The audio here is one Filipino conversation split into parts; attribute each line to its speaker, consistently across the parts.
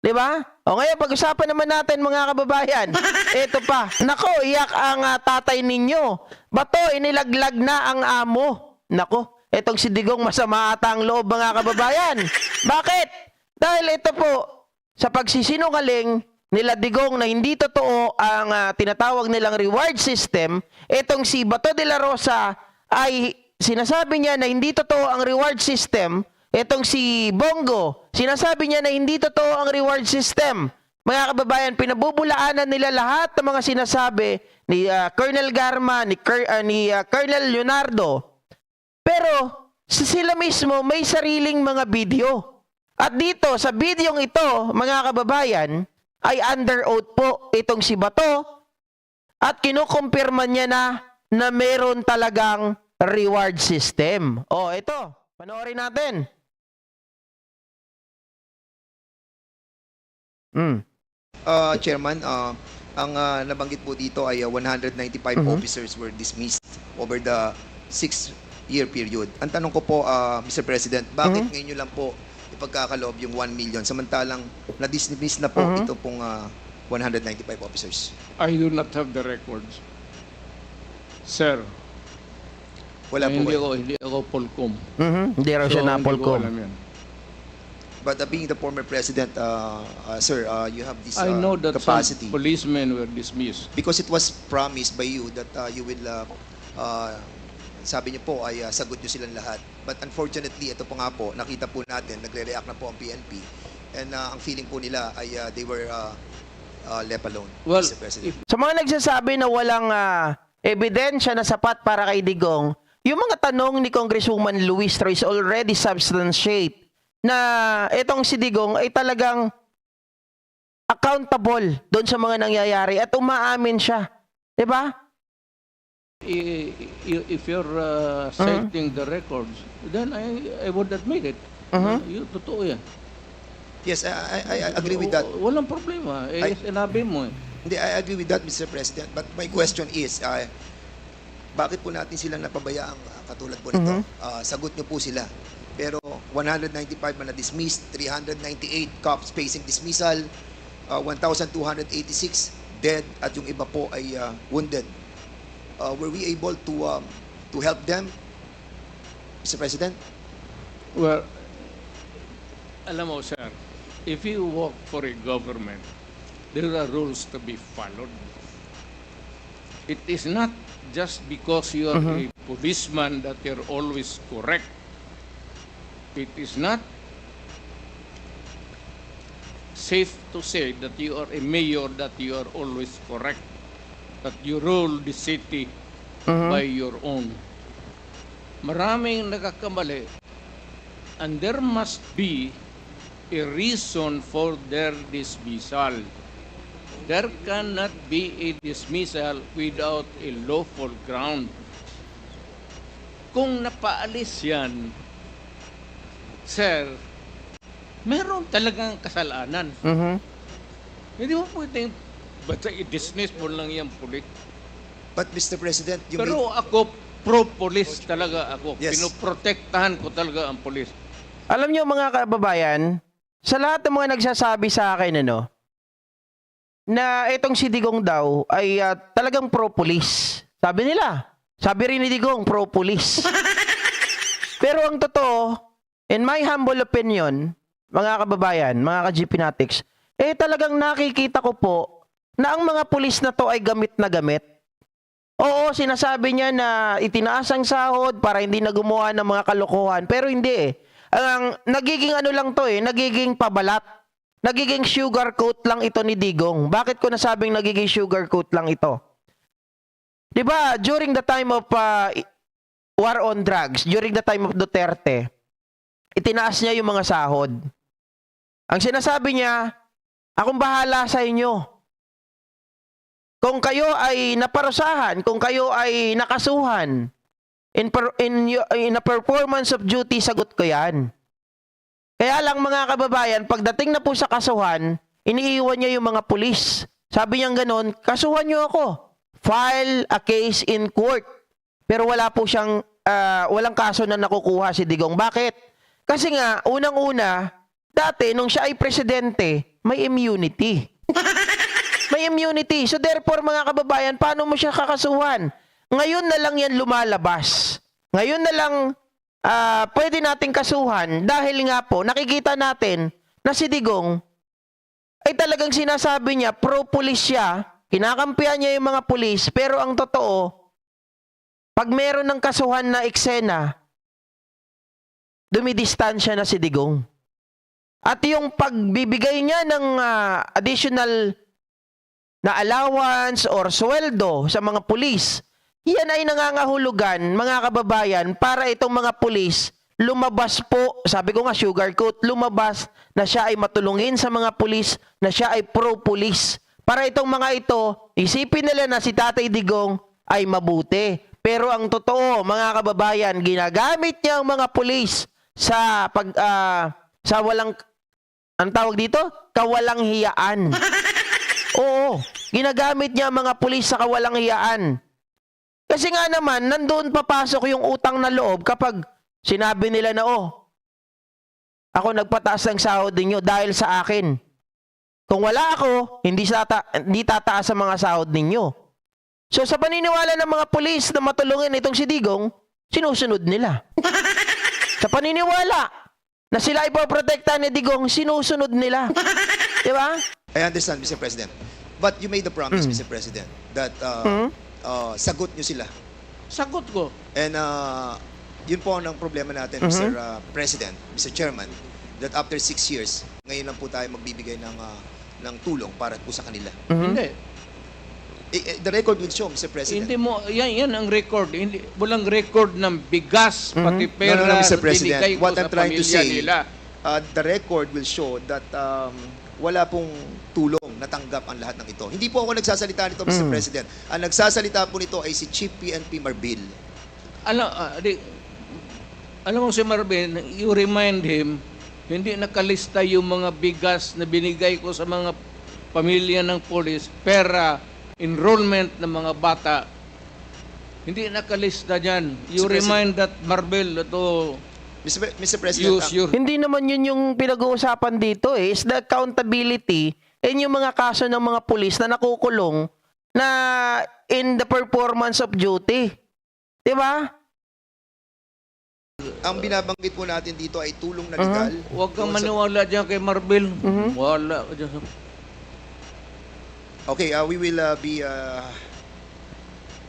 Speaker 1: Di ba? O ngayon, pag-usapan naman natin mga kababayan. Ito pa. Nako, iyak ang tatay ninyo. Bato, inilaglag na ang amo. Nako, itong si Digong masama ata ang loob mga kababayan. Bakit? Dahil ito po, sa pagsisinungaling nila Digong na hindi totoo ang tinatawag nilang reward system, itong si Bato de la Rosa ay sinasabi niya na hindi totoo ang reward system. Itong si Bongo, sinasabi niya na hindi totoo ang reward system. Mga kababayan, pinabubulaanan nila lahat ng mga sinasabi ni Colonel Garma, ni Colonel Leonardo. Pero sila mismo may sariling mga video. At dito, sa videong ito, mga kababayan, ay under oath po itong si Bato at kinukumpirma niya na meron talagang reward system. O, ito, panoorin natin.
Speaker 2: Chairman, ang nabanggit po dito ay 195 officers were dismissed over the 6-year period. Ang tanong ko po, Mr. President, bakit ngayon nyo lang po ipagkakaloob yung 1 million samantalang na-dismiss na po ito pong 195 officers?
Speaker 3: I do not have the records. Sir,
Speaker 2: Wala po kayo.
Speaker 3: hindi ako Polcom.
Speaker 1: Hindi raw siya na
Speaker 3: hindi ko
Speaker 1: Polcom.
Speaker 3: alam yan.
Speaker 2: But being the former president, sir, you have this
Speaker 3: I know that
Speaker 2: capacity.
Speaker 3: some policemen were dismissed.
Speaker 2: Because it was promised by you that you will, sabi niyo po ay sagot niyo silang lahat. But unfortunately, ito po nga po, nakita po natin, nagre-react na po ang PNP. And ang feeling po nila ay they were left alone,
Speaker 3: Well,
Speaker 2: Mr. President.
Speaker 1: Sa mga nagsasabi na walang ebidensya na sapat para kay Digong, yung mga tanong ni Congresswoman Luis Troy is already substantiate na itong si Digong ay talagang accountable doon sa mga nangyayari at umaamin siya. 'Di ba?
Speaker 3: If you're citing the records, then I would admit it. Totoo yan.
Speaker 2: Yes, I agree with that.
Speaker 3: Walang problema. Sinabi mo eh.
Speaker 2: Hindi, I agree with that, Mr. President. But my question is, bakit po natin sila napabayaang katulad po nito? Sagot niyo po sila. Pero 195 na dismissed, 398 cops facing dismissal, 1,286 dead at yung iba po ay wounded. Were we able to help them, Mr. President?
Speaker 3: Well, alam mo, sir, if you work for a government, there are rules to be followed. It is not just because you are a policeman that you're always correct. It is not safe to say that you are a mayor that you are always correct, that you rule the city by your own. Maraming nagkakamali, and there must be a reason for their dismissal. There cannot be a dismissal without a lawful ground. Kung napaalis yan, sir, meron talagang kasalanan. Hindi mo pwedeng basta i-dismiss mo lang yung pulit.
Speaker 2: But Mr. President, you
Speaker 3: Pero ako, pro-police talaga ako.
Speaker 2: Yes.
Speaker 3: Pinoprotektahan ko talaga ang police.
Speaker 1: Alam niyo mga kababayan, sa lahat ng mga nagsasabi sa akin na itong si Digong daw ay talagang pro-police. Sabi nila. Sabi rin ni Digong, pro-police. Pero ang totoo, in my humble opinion, mga kababayan, mga ka-GP Natics, talagang nakikita ko po na ang mga pulis na to ay gamit na gamit. Oo, sinasabi niya na itinaas ang sahod para hindi na gumawa ng mga kalokohan. Pero hindi Ang nagiging lang to nagiging pabalat. Nagiging sugar coat lang ito ni Digong. Bakit ko nasabing nagiging sugar coat lang ito? 'Di ba, during the time of war on drugs, during the time of Duterte, itinaas niya yung mga sahod. Ang sinasabi niya, akong bahala sa inyo. Kung kayo ay naparusahan, kung kayo ay nakasuhan, in a performance of duty, sagot ko yan. Kaya lang mga kababayan, pagdating na po sa kasuhan, iniiwan niya yung mga pulis. Sabi niya gano'n, kasuhan niyo ako. File a case in court. Pero wala po siyang, walang kaso na nakukuha si Digong. Bakit? Kasi nga, unang-una, dati, nung siya ay presidente, may immunity. May immunity. So therefore, mga kababayan, paano mo siya kakasuhan? Ngayon na lang yan lumalabas. Ngayon na lang pwede nating kasuhan dahil nga po, nakikita natin na si Digong ay talagang sinasabi niya, pro-police siya, kinakampihan niya yung mga pulis, pero ang totoo, pag meron ng kasuhan na eksena, dumidistansya na si Digong. At yung pagbibigay niya ng additional na allowance or sweldo sa mga pulis, yan ay nangangahulugan, mga kababayan, para itong mga pulis lumabas po, sabi ko nga sugarcoat, lumabas na siya ay matulungin sa mga pulis, na siya ay pro-pulis. Para itong mga ito, isipin nila na si Tatay Digong ay mabuti. Pero ang totoo, mga kababayan, ginagamit niya ang mga pulis sa sa walang, ang tawag dito? Kawalang hiyaan. Oo, ginagamit niya ang mga pulis sa kawalang hiyaan. Kasi nga naman, nandoon papasok yung utang na loob kapag sinabi nila na, ako nagpataas ng sahod ninyo dahil sa akin. Kung wala ako, hindi tataas ang mga sahod ninyo. So sa paniniwala ng mga pulis na matulungin itong si Digong, sinusunod nila. Sa paniniwala na sila ipoprotektahan ni Digong, sinusunod nila. Di ba?
Speaker 2: I understand, Mr. President. But you made the promise, Mr. President, that sagot nyo sila.
Speaker 3: Sagot ko.
Speaker 2: And yun po ang problema natin, Mr. President, Mr. Chairman, that after 6 years, ngayon lang po tayo magbibigay ng tulong para po sa kanila.
Speaker 3: Hindi.
Speaker 2: The record will show, Mr. President.
Speaker 3: Hindi mo, yan ang record. Hindi, walang record ng bigas, pati pera,
Speaker 2: No, Mr. President.
Speaker 3: binigay ko
Speaker 2: What
Speaker 3: sa
Speaker 2: I'm trying to
Speaker 3: pamilya
Speaker 2: say,
Speaker 3: nila.
Speaker 2: the record will show that wala pong tulong natanggap ang lahat ng ito. Hindi po ako nagsasalita nito, Mr. President. Ang nagsasalita po nito ay si Chief PNP Marbil.
Speaker 3: Alam mo si Marvin, you remind him, hindi nakalista yung mga bigas na binigay ko sa mga pamilya ng polis, pera, enrollment ng mga bata. Hindi nakalista dyan. You
Speaker 2: Mr.
Speaker 3: remind that Marvel to
Speaker 2: Mr. President,
Speaker 3: use your...
Speaker 1: Hindi naman yun yung pinag-uusapan dito eh. Is the accountability and yung mga kaso ng mga pulis na nakukulong na in the performance of duty. Diba?
Speaker 2: ang binabanggit po natin dito ay tulong na legal.
Speaker 3: Huwag kang maniwala dyan kay Marvel. Wala ka dyan.
Speaker 2: Okay, we will be...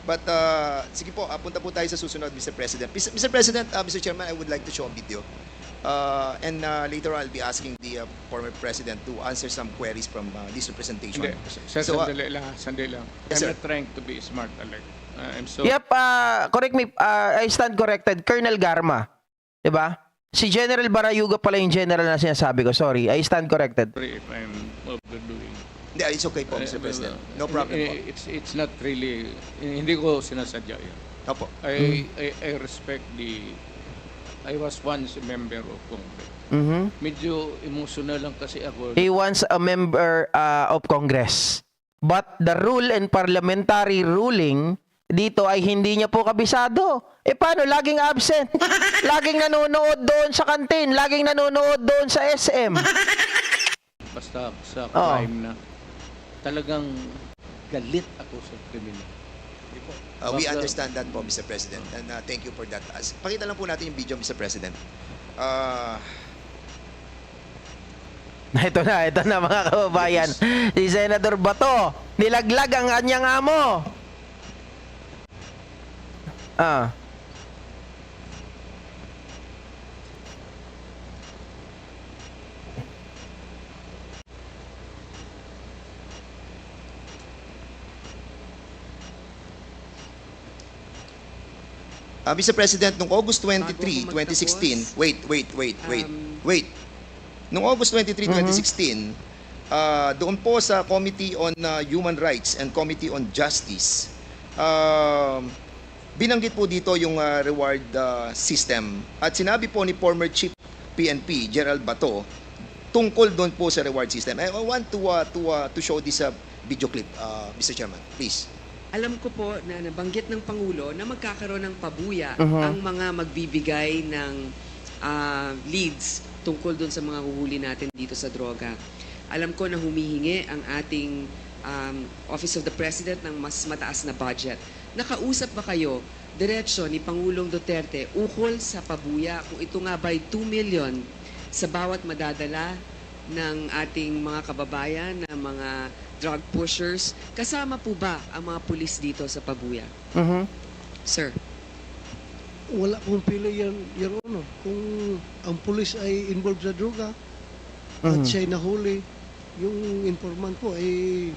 Speaker 2: but, sige po, punta po tayo sa susunod, Mr. President. Mr. President, Mr. Chairman, I would like to show a video. And later I'll be asking the former President to answer some queries from this representation.
Speaker 3: Hindi. Sandali lang.
Speaker 2: Yes,
Speaker 3: I'm
Speaker 2: sir.
Speaker 3: not trying to be smart, Alec. I'm so...
Speaker 1: Yep, correct me. I stand corrected. Colonel Garma. Diba? Si General Barayuga pala yung general na sinasabi ko. Sorry, I stand corrected.
Speaker 3: Sorry if I'm overdoing.
Speaker 2: Hindi, it's okay po, Mr. President. No problem po.
Speaker 3: It's not really... Hindi ko sinasadya yan.
Speaker 2: Opo.
Speaker 3: I respect the... I was once a member of Congress. Medyo emotional lang kasi ako.
Speaker 1: He wants a member of Congress. But the rule and parliamentary ruling dito ay hindi niya po kabisado. Eh paano? Laging absent. Laging nanonood doon sa kantin. Laging nanonood doon sa SM.
Speaker 3: Basta sa crime na talagang galit ako sa kriminal.
Speaker 2: We understand that po, Mr. President. And thank you for that. Pakita lang po natin yung video, Mr. President.
Speaker 1: Ito na mga kababayan. Si Senator Bato, nilaglag ang kanyang amo.
Speaker 2: Mr. President, noong August 23, 2016, wait. Noong August 23, 2016, doon po sa Committee on Human Rights and Committee on Justice, binanggit po dito yung reward system. At sinabi po ni former Chief PNP, Gerald Bato, tungkol doon po sa reward system. I want to show this video clip, Mr. Chairman, please.
Speaker 4: Alam ko po na nabanggit ng Pangulo na magkakaroon ng pabuya ang mga magbibigay ng leads tungkol doon sa mga huhuli natin dito sa droga. Alam ko na humihingi ang ating Office of the President ng mas mataas na budget. Nakausap ba kayo diretsyo ni Pangulong Duterte ukol sa pabuya kung ito nga ba'y 2 million sa bawat madadala ng ating mga kababayan na mga drug pushers? Kasama po ba ang mga pulis dito sa pabuya?
Speaker 1: Mhm.
Speaker 4: Sir.
Speaker 5: Wala pong pili yan, Your Honor. Kung ang pulis ay involved sa droga at siya'y nahuli, yung informant po ay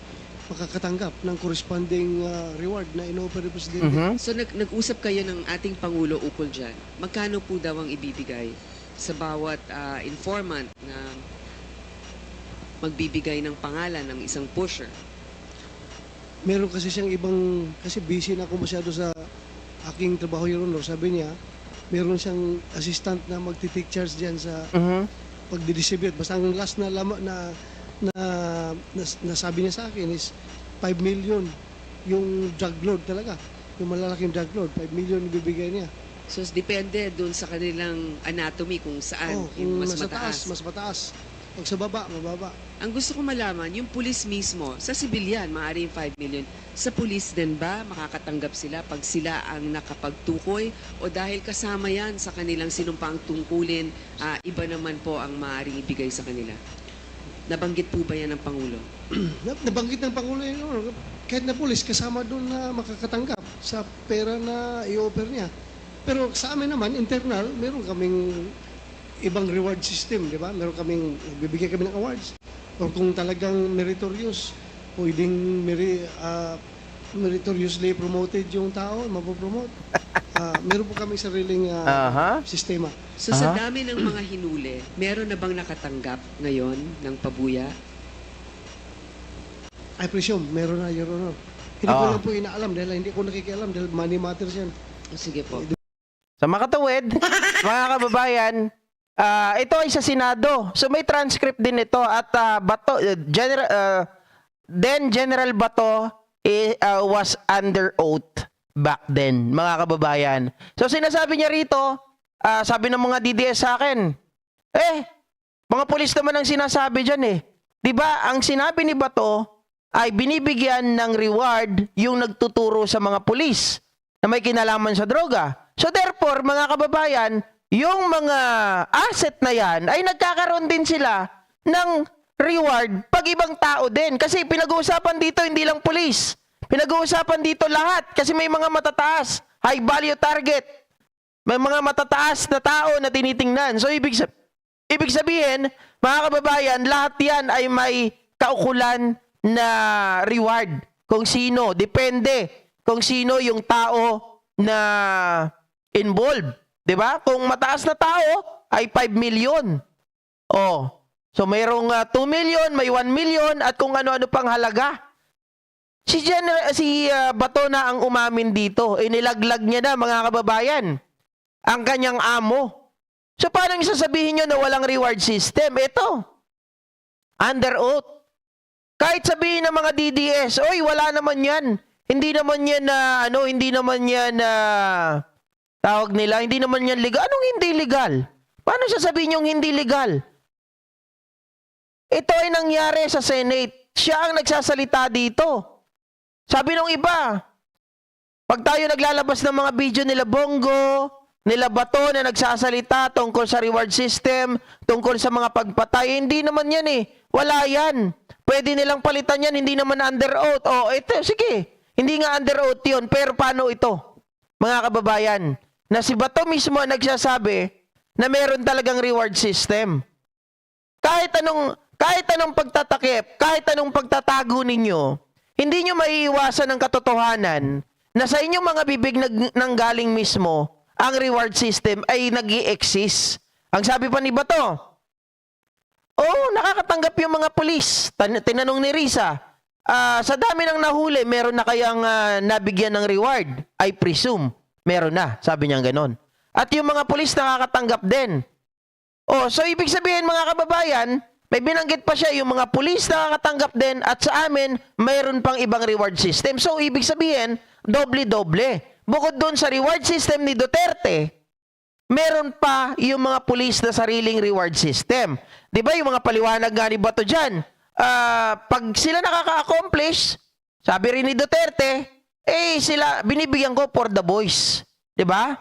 Speaker 5: makakatanggap ng corresponding reward na in-offer ni Presidente.
Speaker 1: Mhm.
Speaker 4: So nag-usap kayo ng ating Pangulo ukol dyan. Magkano po daw ang ibibigay sa bawat informant na magbibigay ng pangalan ng isang pusher?
Speaker 5: Meron kasi siyang ibang, kasi busy na ako masyado sa aking trabaho, Your Honor. Sabi niya, meron siyang assistant na magti-take charge dyan sa
Speaker 1: Mhm.
Speaker 5: pagdidistribute. Basta ang last na nasabi niya sa akin is 5 million yung drug load talaga. Yung malalaking drug load, 5 million ibibigay niya.
Speaker 4: So depende dun sa kanilang anatomy kung saan yung
Speaker 5: kung
Speaker 4: mas
Speaker 5: nasa
Speaker 4: mataas.
Speaker 5: taas, mas mataas. Pag sa baba, mababa.
Speaker 4: Ang gusto ko malaman, yung pulis mismo, sa sibilyan, maaari yung 5 million. Sa pulis din ba, makakatanggap sila pag sila ang nakapagtukoy? O dahil kasama yan sa kanilang sinumpang tungkulin, iba naman po ang maaaring ibigay sa kanila? Nabanggit po ba yan ng Pangulo?
Speaker 5: Nabanggit ng Pangulo yun, Your Honor, kahit na pulis, kasama doon na makakatanggap sa pera na i-offer niya. Pero sa amin naman, internal, meron kaming ibang reward system, di ba? Meron kaming, bibigyan kami ng awards. Or kung talagang meritorious, pwedeng meritoriously promoted yung tao, mapopromote. Meron po kami sariling
Speaker 1: Aha.
Speaker 5: sistema.
Speaker 4: So sa dami ng mga hinuli, meron na bang nakatanggap ngayon ng pabuya?
Speaker 5: I presume, meron na, Your Honor. Hindi ko
Speaker 1: Ah.
Speaker 5: lang po inaalam dahil hindi ko nakikialam dahil money matters yan.
Speaker 4: O, sige po.
Speaker 1: Sa makatuwid, mga kababayan, ito ay sa Senado. So may transcript din ito at Bato, General Bato was under oath back then, mga kababayan. So sinasabi niya rito, sabi ng mga DDS sa akin, mga pulis naman ang sinasabi dyan eh. Diba, ang sinabi ni Bato ay binibigyan ng reward yung nagtuturo sa mga pulis na may kinalaman sa droga. So therefore, mga kababayan, yung mga asset na yan ay nagkakaroon din sila ng reward pag ibang tao din. Kasi pinag-uusapan dito hindi lang pulis. Pinag-uusapan dito lahat kasi may mga matataas, high value target. May mga matataas na tao na tinitingnan. So ibig sabihin, mga kababayan, lahat yan ay may kaukulan na reward. Kung sino, depende kung sino yung tao na involved. 'Di ba? Kung mataas na tao ay 5 million. Oh. So mayroong 2 million, may 1 million at kung ano-ano pang halaga. Si Bato na ang umamin dito. Inilaglag niya na, mga kababayan, ang kanyang amo. So paano niyo sasabihin niyo na walang reward system? Ito. Under oath. Kahit sabihin ng mga DDS, oy, wala naman 'yan. Hindi naman 'yan na hindi naman 'yan na tawag nila, hindi naman yan legal. Anong hindi legal? Paano sasabihin yung hindi legal? Ito ay nangyari sa Senate. Siya ang nagsasalita dito. Sabi nung iba, pag tayo naglalabas ng mga video nila Bongo, nila Bato na nagsasalita tungkol sa reward system, tungkol sa mga pagpatay, hindi naman yan eh. Wala yan. Pwede nilang palitan yan, hindi naman under oath. O, ito, sige. Hindi nga under oath yun, pero paano ito? Mga kababayan, na si Bato mismo ang nagsasabi na meron talagang reward system. Kahit anong pagtatakip, kahit anong pagtatago ninyo, hindi nyo maiiwasan ng katotohanan na sa inyong mga bibig nanggaling mismo, ang reward system ay nag-i-exist. Ang sabi pa ni Bato, nakakatanggap yung mga pulis. Tinanong ni Risa, sa dami ng nahuli, meron na kayang nabigyan ng reward? I presume. Meron na, sabi niya ganon. At yung mga pulis nakakatanggap din. So ibig sabihin, mga kababayan, may binanggit pa siya, yung mga pulis nakakatanggap din at sa amin, mayroon pang ibang reward system. So ibig sabihin, doble-doble. Bukod doon sa reward system ni Duterte, meron pa yung mga pulis na sariling reward system. Di ba yung mga paliwanag nga ni Bato dyan, pag sila nakaka-accomplish, sabi rin ni Duterte, sila, binibigyan ko for the boys. Di ba?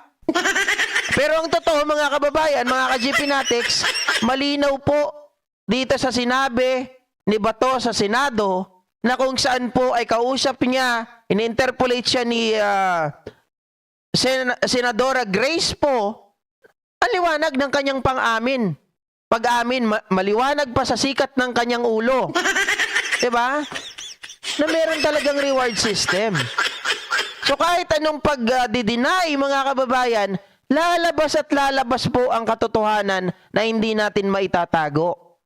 Speaker 1: Pero ang totoo, mga kababayan, mga ka-GP Natics, malinaw po dito sa sinabi ni Bato sa Senado na kung saan po ay kausap niya, in-interpolate siya ni Senadora Grace po, ang liwanag ng kanyang pang-amin. Pag-amin, maliwanag pa sa sikat ng kanyang ulo. Diba? Na meron talagang reward system. So kahit anong pag-deny, mga kababayan, lalabas at lalabas po ang katotohanan na hindi natin maitatago.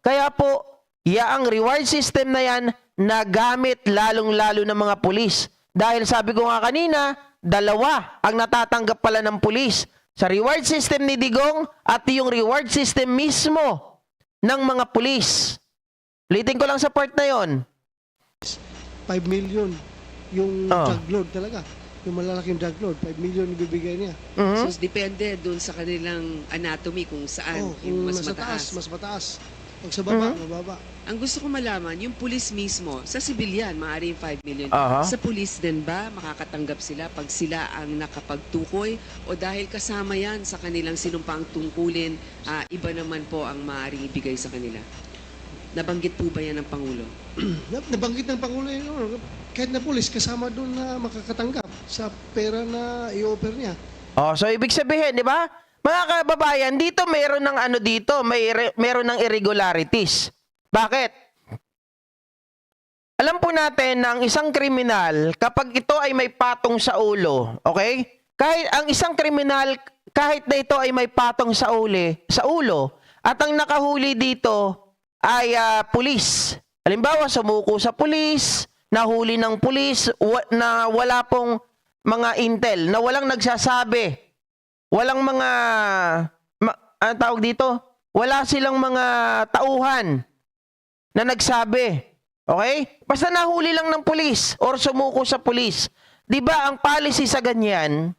Speaker 1: Kaya po, ang reward system na yan, nagamit lalong-lalo ng mga pulis. Dahil sabi ko nga kanina, 2 ang natatanggap pala ng pulis. Sa reward system ni Digong at yung reward system mismo ng mga pulis. Ulitin ko lang sa part na yon.
Speaker 5: 5 million yung drug lord talaga. Yung malalaking drug lord, 5 million ibibigay niya.
Speaker 4: So, depende dun sa kanilang anatomy kung saan yung mas mataas.
Speaker 5: Mas mataas. Pag sa baba, mababa.
Speaker 4: Ang gusto ko malaman, yung pulis mismo, sa sibilyan, maaaring 5 million.
Speaker 1: Aha.
Speaker 4: Sa pulis din ba, makakatanggap sila pag sila ang nakapagtukoy? O dahil kasama yan sa kanilang sinumpang tungkulin, iba naman po ang maaaring ibigay sa kanila? Nabanggit po ba yan ng Pangulo?
Speaker 5: Nabanggit ng Pangulo yun. Kahit na pulis, kasama doon na makakatanggap sa pera na i-offer niya.
Speaker 1: So ibig sabihin, di ba? Mga kababayan, dito meron ng meron ng irregularities. Bakit? Alam po natin na ang isang kriminal, kapag ito ay may patong sa ulo, okay? Kahit ang isang kriminal, kahit na ito ay may patong sa ulo, at ang nakahuli dito ay pulis. Halimbawa, sumuko sa pulis, nahuli ng pulis, na wala pong mga intel, na walang nagsasabi, walang mga, ano tawag dito? Wala silang mga tauhan na nagsabi. Okay? Basta nahuli lang ng pulis or sumuko sa pulis. Di ba ang policy sa ganyan,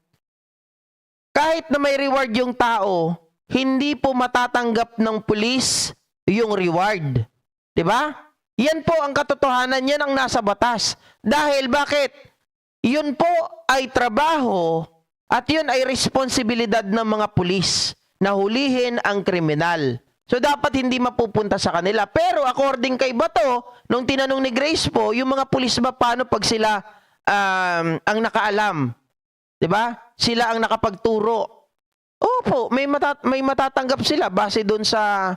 Speaker 1: kahit na may reward yung tao, hindi po matatanggap ng pulis yung reward. Di ba? Yan po ang katotohanan, yan ang nasa batas. Dahil bakit? Yun po ay trabaho at yun ay responsibilidad ng mga pulis na hulihin ang kriminal. So dapat hindi mapupunta sa kanila. Pero according kay Bato, nung tinanong ni Grace po, yung mga pulis ba paano pag sila ang nakaalam? 'Di ba? Sila ang nakapagturo. Opo, may matatanggap sila base doon sa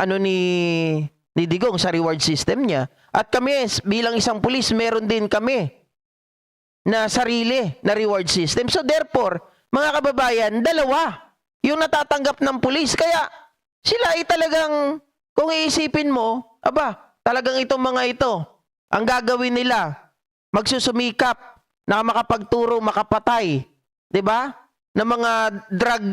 Speaker 1: ni Digong sa reward system niya. At kami bilang isang pulis, meron din kami na sarili na reward system. So therefore, mga kababayan, 2 yung natatanggap ng pulis. Kaya sila ay talagang, kung iisipin mo, talagang itong mga ito, ang gagawin nila, magsusumikap na makapagturo, makapatay, 'di ba? Ng mga drug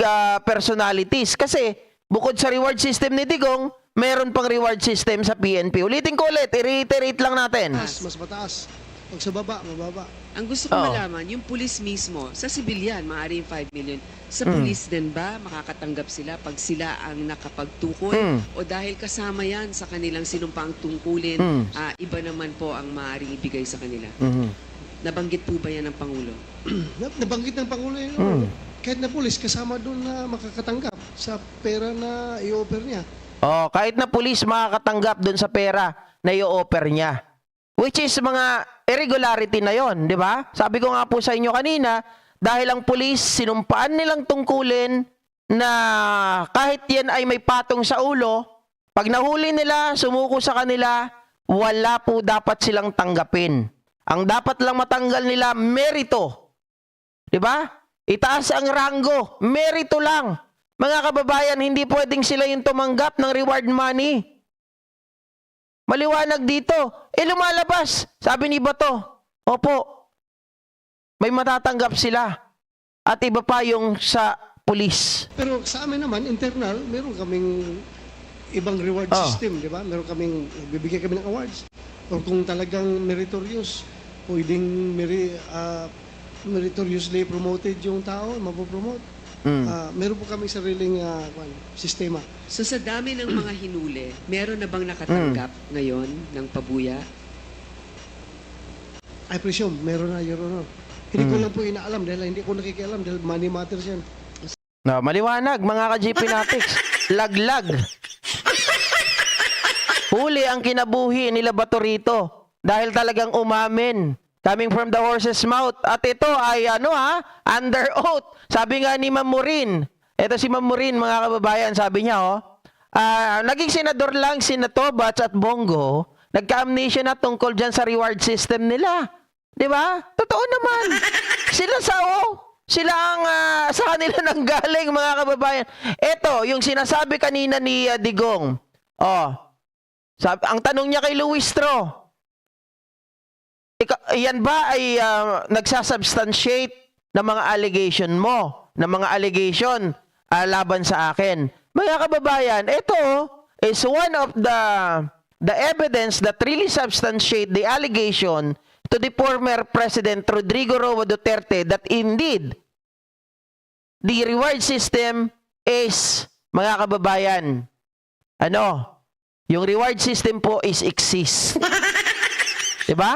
Speaker 1: personalities. Kasi bukod sa reward system ni Digong, meron pang reward system sa PNP. Ulitin ko ulit, i-reiterate lang natin.
Speaker 5: Mas mataas. Pag sa baba, mababa.
Speaker 4: Ang gusto ko malaman, yung pulis mismo, sa sibilyan, maaaring 5 million. Sa pulis din ba, makakatanggap sila pag sila ang nakapagtukoy? O dahil kasama yan sa kanilang sinumpang tungkulin, iba naman po ang maaaring ibigay sa kanila? Nabanggit po ba yan ng Pangulo?
Speaker 5: Nabanggit ng Pangulo yun. Kahit na pulis, kasama doon na makakatanggap sa pera na i-offer niya.
Speaker 1: Kahit na pulis makakatanggap doon sa pera na i-offer niya. Which is mga irregularity na yon, di ba? Sabi ko nga po sa inyo kanina, dahil ang pulis, sinumpaan nilang tungkulin na kahit yan ay may patong sa ulo, pag nahuli nila, sumuko sa kanila, wala po dapat silang tanggapin. Ang dapat lang matanggal nila, merito. Di ba? Itaas ang ranggo, merito lang. Mga kababayan, hindi pwedeng sila yung tumanggap ng reward money. Maliwanag dito. Lumalabas. Sabi ni Bato, opo, may matatanggap sila. At iba pa yung sa pulis.
Speaker 5: Pero sa amin naman, internal, meron kaming ibang reward system, di ba? Meron kaming, bibigyan kami ng awards. O kung talagang meritorious, pwedeng meritoriously promoted yung tao, mapopromote. Meron po kami sariling sistema.
Speaker 4: So sa dami ng mga hinuli, meron na bang nakatanggap ngayon ng pabuya?
Speaker 5: I presume, meron na, Your Honor. Hindi ko lang po inaalam dahil hindi ko nakikialam dahil money matters yan.
Speaker 1: No, maliwanag, mga ka-GP Natics. Laglag. Huli ang kinabuhi nila Bato rito dahil talagang umamin. Coming from the horse's mouth. At ito ay under oath. Sabi nga ni Ma'am Maureen. Ito si Ma'am Maureen, mga kababayan, sabi niya, naging senador lang si Tobats at Bongo, nagka-amnesia na tungkol dyan sa reward system nila. Di ba? Totoo naman. Sila ang sa kanila nang galing, mga kababayan. Ito, yung sinasabi kanina ni Digong. Ang tanong niya kay Luis Tro, yan ba ay nagsasubstantiate ng mga allegation mo, ng mga allegation laban sa akin? Mga kababayan, ito is one of the evidence that really substantiate the allegation to the former President Rodrigo Roa Duterte that indeed the reward system is, mga kababayan, yung reward system po is exist. Diba?